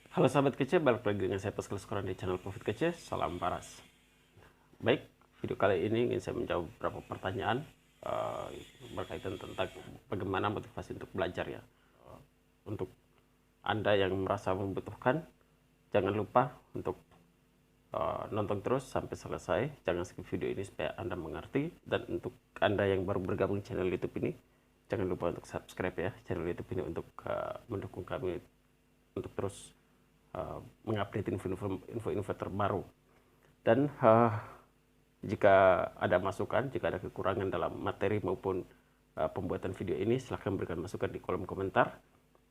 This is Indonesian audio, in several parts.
Halo sahabat kece, balik lagi dengan saya Pascal Sekoran di channel Profit Kece. Salam paras. Baik, video kali ini ingin saya menjawab beberapa pertanyaan berkaitan tentang bagaimana motivasi untuk belajar ya. Untuk Anda yang merasa membutuhkan, jangan lupa untuk nonton terus sampai selesai. Jangan skip video ini supaya Anda mengerti. Dan untuk Anda yang baru bergabung channel YouTube ini, jangan lupa untuk subscribe ya channel YouTube ini untuk mendukung kami untuk terus mengupdate info-info terbaru. Dan jika ada masukan, jika ada kekurangan dalam materi maupun pembuatan video ini, silahkan berikan masukan di kolom komentar.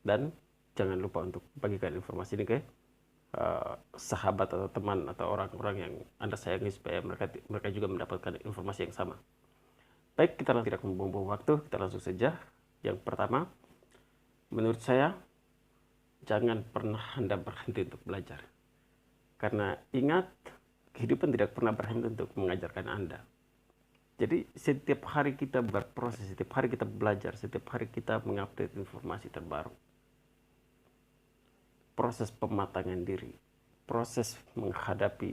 Dan jangan lupa untuk bagikan informasi ini ke sahabat atau teman atau orang-orang yang Anda sayangi supaya mereka juga mendapatkan informasi yang sama. Baik, kita tidak membuang-buang waktu, kita langsung saja. Yang pertama, menurut saya, jangan pernah Anda berhenti untuk belajar. Karena ingat, kehidupan tidak pernah berhenti untuk mengajarkan Anda. Jadi setiap hari kita berproses, setiap hari kita belajar, setiap hari kita mengupdate informasi terbaru. Proses pematangan diri, proses menghadapi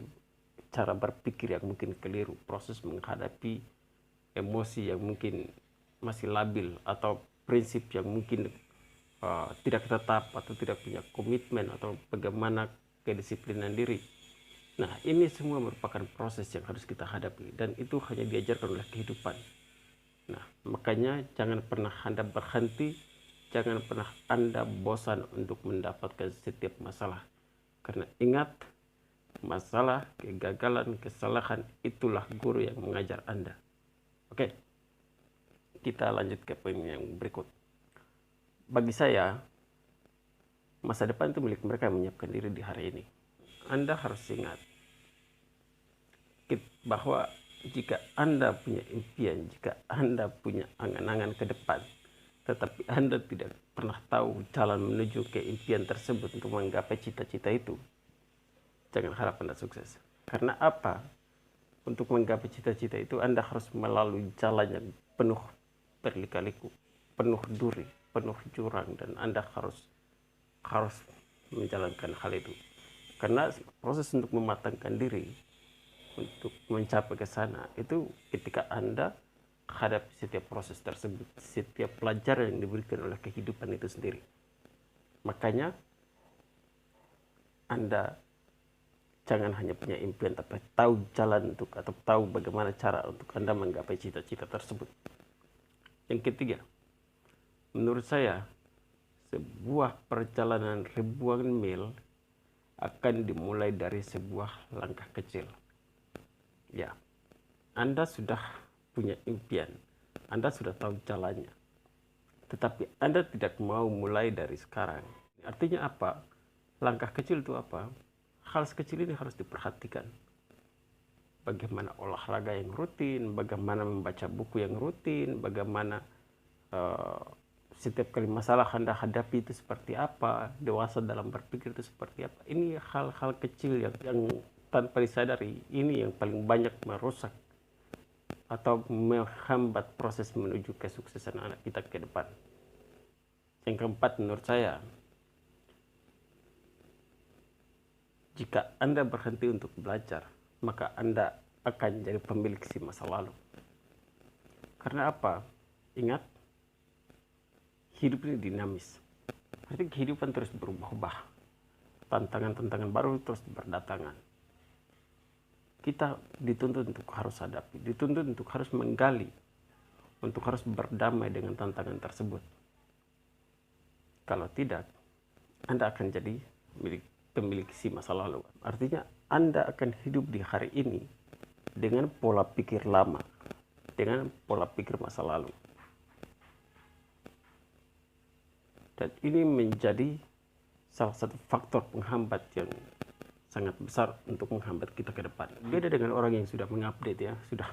cara berpikir yang mungkin keliru, proses menghadapi emosi yang mungkin masih labil, atau prinsip yang mungkin tidak tetap atau tidak punya komitmen, atau bagaimana kedisiplinan diri. Nah, ini semua merupakan proses yang harus kita hadapi, dan itu hanya diajarkan oleh kehidupan. Nah, makanya jangan pernah Anda berhenti, jangan pernah Anda bosan untuk mendapatkan setiap masalah. Karena ingat, masalah, kegagalan, kesalahan itulah guru yang mengajar Anda. Oke, kita lanjut ke poin yang berikut. Bagi saya, masa depan itu milik mereka yang menyiapkan diri di hari ini. Anda harus ingat bahwa jika Anda punya impian, jika Anda punya angan-angan ke depan, tetapi Anda tidak pernah tahu jalan menuju ke impian tersebut untuk menggapai cita-cita itu, jangan harap Anda sukses. Karena apa? Untuk menggapai cita-cita itu Anda harus melalui jalan yang penuh berliku-liku, penuh duri, penuh jurang, dan Anda harus menjalankan hal itu. Karena proses untuk mematangkan diri untuk mencapai ke sana itu ketika Anda hadapi setiap proses tersebut, setiap pelajaran yang diberikan oleh kehidupan itu sendiri. Makanya Anda jangan hanya punya impian, tapi tahu jalan untuk, atau tahu bagaimana cara untuk Anda menggapai cita-cita tersebut. Yang ketiga, menurut saya, sebuah perjalanan ribuan mil akan dimulai dari sebuah langkah kecil. Ya, Anda sudah punya impian, Anda sudah tahu jalannya, tetapi Anda tidak mau mulai dari sekarang. Artinya apa? Langkah kecil itu apa? Hal sekecil ini harus diperhatikan. Bagaimana olahraga yang rutin, bagaimana membaca buku yang rutin, bagaimana setiap kali masalah Anda hadapi itu seperti apa, dewasa dalam berpikir itu seperti apa. Ini hal-hal kecil yang tanpa disadari, ini yang paling banyak merusak atau menghambat proses menuju kesuksesan anak kita ke depan. Yang keempat, menurut saya, jika Anda berhenti untuk belajar, maka Anda akan jadi pemilik si masa lalu. Karena apa? Ingat, hidup ini dinamis. Artinya kehidupan terus berubah-ubah. Tantangan-tantangan baru terus berdatangan. Kita dituntut untuk harus hadapi, dituntut untuk harus menggali, untuk harus berdamai dengan tantangan tersebut. Kalau tidak, Anda akan jadi pemilik si masa lalu. Artinya Anda akan hidup di hari ini dengan pola pikir lama, dengan pola pikir masa lalu. Dan ini menjadi salah satu faktor penghambat yang sangat besar untuk menghambat kita ke depan. Beda dengan orang yang sudah mengupdate ya, sudah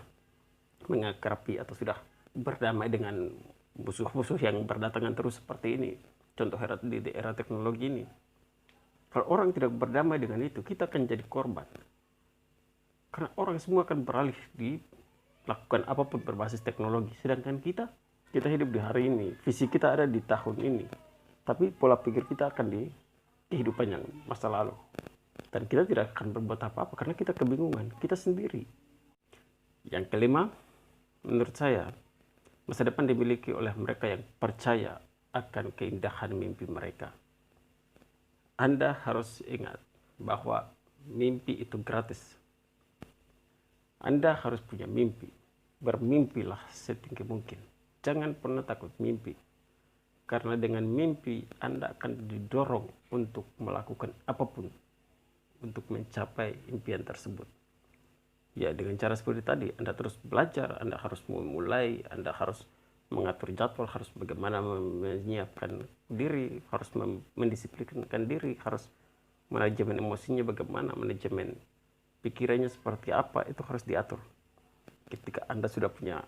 mengakrabi atau sudah berdamai dengan musuh-musuh yang berdatangan terus seperti ini. Contoh di era teknologi ini. Kalau orang tidak berdamai dengan itu, kita akan jadi korban. Karena orang semua akan beralih di lakukan apapun berbasis teknologi. Sedangkan kita hidup di hari ini, visi kita ada di tahun ini. Tapi pola pikir kita akan kehidupan yang masa lalu. Dan kita tidak akan berbuat apa-apa karena kita kebingungan, kita sendiri. Yang kelima, menurut saya, masa depan dimiliki oleh mereka yang percaya akan keindahan mimpi mereka. Anda harus ingat bahwa mimpi itu gratis. Anda harus punya mimpi. Bermimpilah setinggi mungkin. Jangan pernah takut mimpi. Karena dengan mimpi Anda akan didorong untuk melakukan apapun untuk mencapai impian tersebut. Ya, dengan cara seperti tadi, Anda terus belajar, Anda harus memulai, Anda harus mengatur jadwal, harus bagaimana menyiapkan diri, harus mendisiplinkan diri, harus manajemen emosinya bagaimana, manajemen pikirannya seperti apa, itu harus diatur. Ketika Anda sudah punya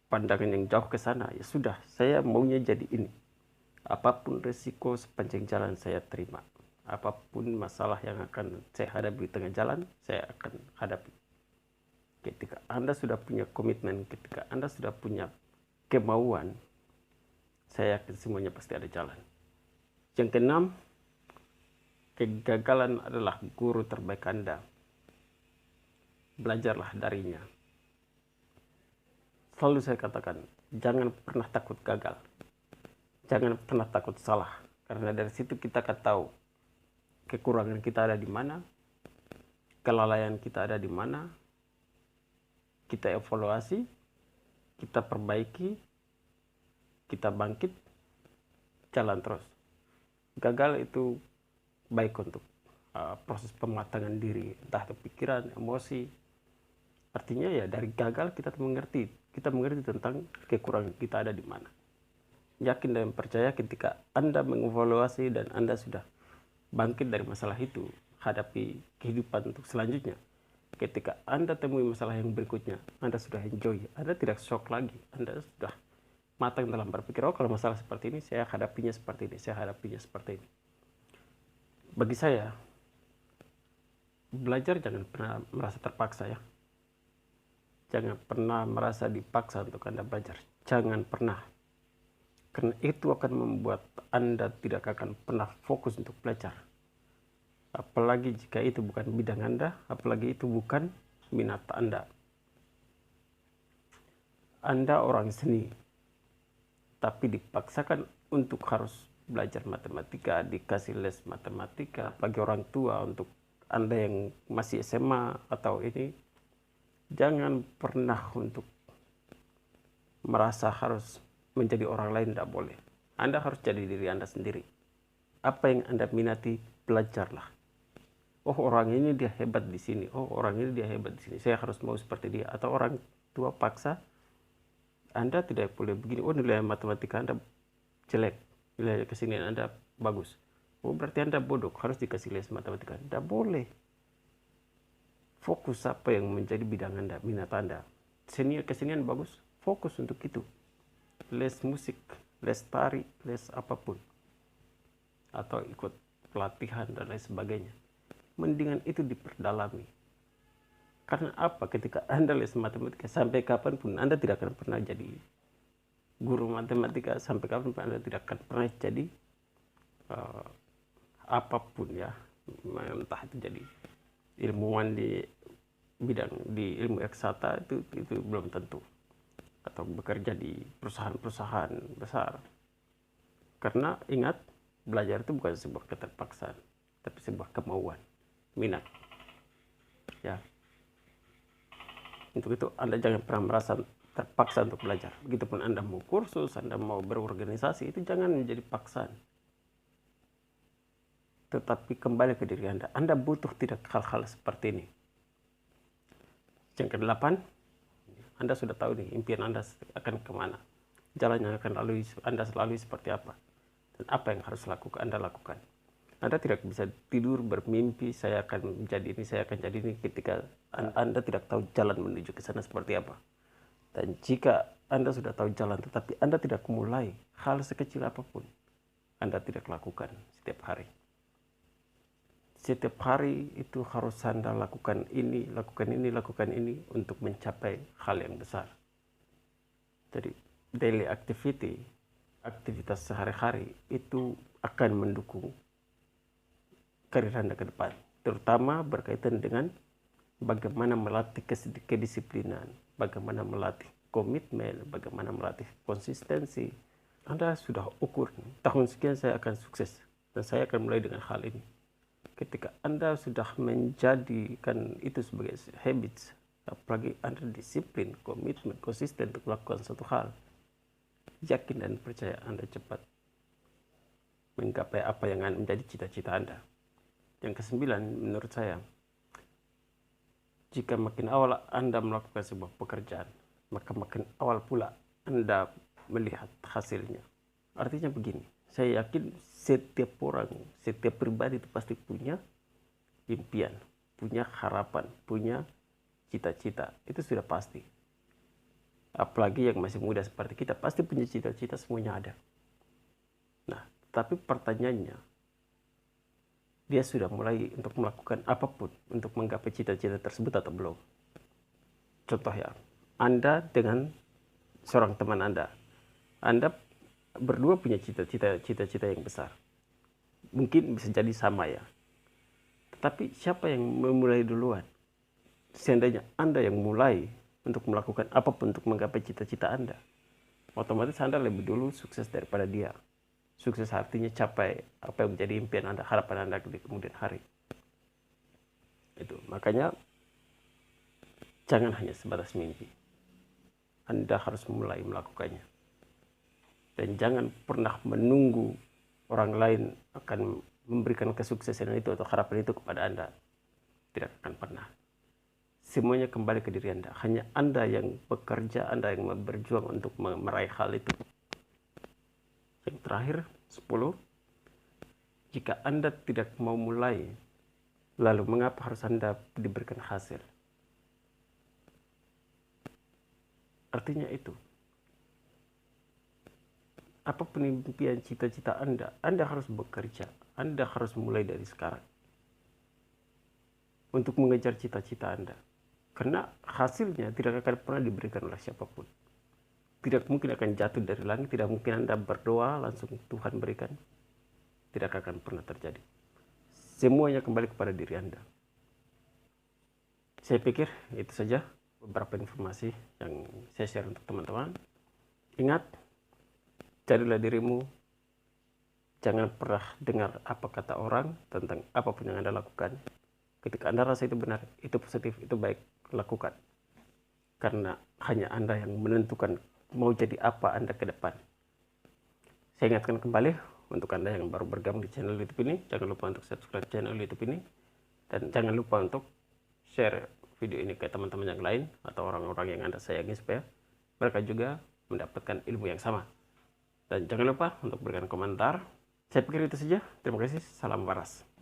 pandangan yang jauh ke sana, ya sudah, saya maunya jadi ini. Apapun resiko sepanjang jalan saya terima. Apapun masalah yang akan saya hadapi di tengah jalan, saya akan hadapi. Ketika Anda sudah punya komitmen, ketika Anda sudah punya kemauan, saya yakin semuanya pasti ada jalan. Yang keenam, kegagalan adalah guru terbaik Anda. Belajarlah darinya. Selalu saya katakan, jangan pernah takut gagal. Jangan pernah takut salah. Karena dari situ kita akan tahu kekurangan kita ada di mana, kelalaian kita ada di mana, kita evaluasi, kita perbaiki, kita bangkit, jalan terus. Gagal itu baik untuk proses pematangan diri, entah itu pikiran, emosi. Artinya ya dari gagal kita mengerti tentang kekurangan kita ada di mana. Yakin dan percaya ketika Anda mengevaluasi dan Anda sudah bangkit dari masalah itu, hadapi kehidupan untuk selanjutnya. Ketika Anda temui masalah yang berikutnya, Anda sudah enjoy, Anda tidak shock lagi, Anda sudah matang dalam berpikir, oh kalau masalah seperti ini, saya hadapinya seperti ini, saya hadapinya seperti ini. Bagi saya, belajar jangan pernah merasa terpaksa ya. Jangan pernah merasa dipaksa untuk Anda belajar. Jangan pernah. Karena itu akan membuat Anda tidak akan pernah fokus untuk belajar. Apalagi jika itu bukan bidang Anda, apalagi itu bukan minat Anda. Anda orang seni, tapi dipaksakan untuk harus belajar matematika, dikasih les matematika, bagi orang tua untuk Anda yang masih SMA atau ini, jangan pernah untuk merasa harus menjadi orang lain, tidak boleh. Anda harus jadi diri Anda sendiri. Apa yang Anda minati, belajarlah. Oh orang ini dia hebat di sini, oh orang ini dia hebat di sini, saya harus mau seperti dia. Atau orang tua paksa, Anda tidak boleh begini, oh nilai matematika Anda jelek, nilai kesenian Anda bagus. Oh berarti Anda bodoh, harus dikasih les matematika. Tidak boleh. Fokus apa yang menjadi bidang Anda, minat Anda. Kesenian bagus, fokus untuk itu. Les musik, les tari, les apapun. Atau ikut pelatihan dan lain sebagainya. Mendingan itu diperdalami. Karena apa? Ketika Anda les matematika, sampai kapanpun Anda tidak akan pernah jadi guru matematika, sampai kapanpun Anda tidak akan pernah jadi apapun ya. Entah itu jadi ilmuwan di bidang di ilmu eksata, itu belum tentu. Atau bekerja di perusahaan-perusahaan besar. Karena ingat, belajar itu bukan sebuah keterpaksaan, tapi sebuah kemauan, minat. Ya. Untuk itu Anda jangan pernah merasa terpaksa untuk belajar. Begitupun Anda mau kursus, Anda mau berorganisasi, itu jangan menjadi paksaan. Tetapi kembali ke diri Anda. Anda butuh tidak hal-hal seperti ini. Yang ke-8, Anda sudah tahu nih impian Anda akan kemana. Jalan yang akan Anda lalui seperti apa. Dan apa yang harus Anda lakukan. Anda tidak bisa tidur bermimpi, saya akan menjadi ini, saya akan jadi ini, ketika Anda tidak tahu jalan menuju ke sana seperti apa. Dan jika Anda sudah tahu jalan, tetapi Anda tidak mulai hal sekecil apapun, Anda tidak lakukan setiap hari. Setiap hari itu harus Anda lakukan ini, lakukan ini untuk mencapai hal yang besar. Jadi daily activity, aktivitas sehari-hari itu akan mendukung karir Anda ke depan, terutama berkaitan dengan bagaimana melatih kedisiplinan, bagaimana melatih komitmen, bagaimana melatih konsistensi. Anda sudah ukur, tahun sekian saya akan sukses, dan saya akan mulai dengan hal ini. Ketika Anda sudah menjadikan itu sebagai habits, apalagi Anda disiplin, komitmen, konsisten untuk melakukan satu hal, yakin dan percaya Anda cepat menggapai apa yang menjadi cita-cita Anda. Yang kesembilan, menurut saya, jika makin awal Anda melakukan sebuah pekerjaan, maka makin awal pula Anda melihat hasilnya. Artinya begini, saya yakin setiap orang, setiap pribadi itu pasti punya impian, punya harapan, punya cita-cita. Itu sudah pasti. Apalagi yang masih muda seperti kita, pasti punya cita-cita, semuanya ada. Nah, tapi pertanyaannya, dia sudah mulai untuk melakukan apapun untuk menggapai cita-cita tersebut atau belum? Contoh ya, Anda dengan seorang teman Anda berdua punya cita-cita yang besar. Mungkin bisa jadi sama ya. Tetapi siapa yang memulai duluan? Seandainya Anda yang mulai untuk melakukan apapun untuk menggapai cita-cita Anda, otomatis Anda lebih dulu sukses daripada dia. Sukses artinya capai apa yang menjadi impian Anda, harapan Anda di kemudian hari. Itu makanya jangan hanya sebatas mimpi. Anda harus mulai melakukannya. Dan jangan pernah menunggu orang lain akan memberikan kesuksesan itu atau harapan itu kepada Anda. Tidak akan pernah. Semuanya kembali ke diri Anda. Hanya Anda yang bekerja, Anda yang berjuang untuk meraih hal itu. Yang terakhir, 10. Jika Anda tidak mau mulai, lalu mengapa harus Anda diberikan hasil? Artinya itu. Apapun impian cita-cita Anda harus bekerja. Anda harus mulai dari sekarang. Untuk mengejar cita-cita Anda. Karena hasilnya tidak akan pernah diberikan oleh siapapun. Tidak mungkin akan jatuh dari langit, tidak mungkin Anda berdoa langsung Tuhan berikan. Tidak akan pernah terjadi. Semuanya kembali kepada diri Anda. Saya pikir itu saja beberapa informasi yang saya share untuk teman-teman. Ingat, jadilah dirimu. Jangan pernah dengar apa kata orang tentang apapun yang Anda lakukan. Ketika Anda rasa itu benar, itu positif, itu baik, lakukan. Karena hanya Anda yang menentukan mau jadi apa Anda ke depan. Saya ingatkan kembali untuk Anda yang baru bergabung di channel YouTube ini, jangan lupa untuk subscribe channel YouTube ini, dan jangan lupa untuk share video ini ke teman-teman yang lain atau orang-orang yang Anda sayangi supaya mereka juga mendapatkan ilmu yang sama. Dan jangan lupa untuk berikan komentar. Saya pikir itu saja. Terima kasih. Salam waras.